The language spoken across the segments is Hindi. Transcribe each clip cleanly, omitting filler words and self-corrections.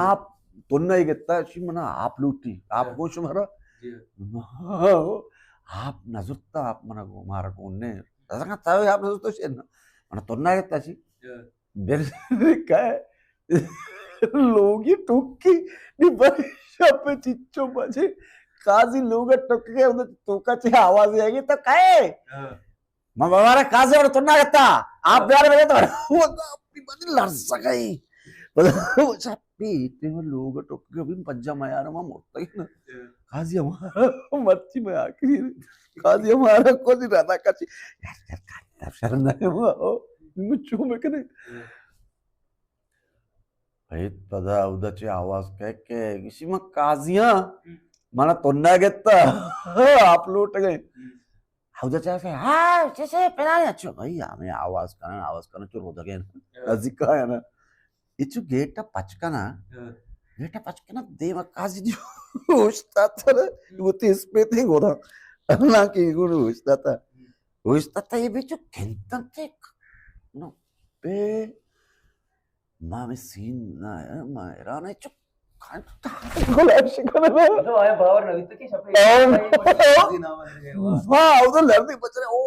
आप तोन्नाई घेता अशी म्हणा आप लुटी आप गोश मारा आप नजुत्ता आप म्हणा मारा कोणने तसं का चावे आप नजुत्तो शेन म्हणा तोन्नाई घेता अशी बेरे काय लोगी टुक्की नी बरीशा पे चिच्चो बजे काजी लोग टुक्के उन्हें टोकाचे आवाज आएगी तो काय मग बाबा काजी और तोन्ना घेता आप प्यार में तो वो अपनी बदी लड़ सकाई Sapi itu लोग टोके भी पंजा माया ना मोटा ही ना काजी हमारा मच्छी में आखिरी काजी हमारा को नहीं रहता काजी यार काटा शरण है वो मुझे में कने भाई पदा उदाचे आवाज काय काय किसी में काजियां मला तोंडा घेता आप लोट गए उदाचे काय हाँ जैसे पहना अच्छा भाई हमें आवाज करना चुर होता गया काजी का है ना itu geta pachkana deva quase de hoje tá o respeito agora lá que hoje tá aí bicho quentante não pe mame sim na ma era na chu canta colapse करना तो आया बावर नवी तो की शपे वाह उधर लड़ते बच रहे ओ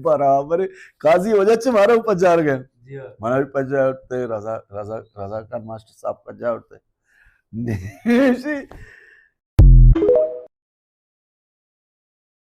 बराबर काजी हो जाचे मारा ऊपर जा गए मला भी पंजा उठते रजा खान मास्टर साहब पंजा उठते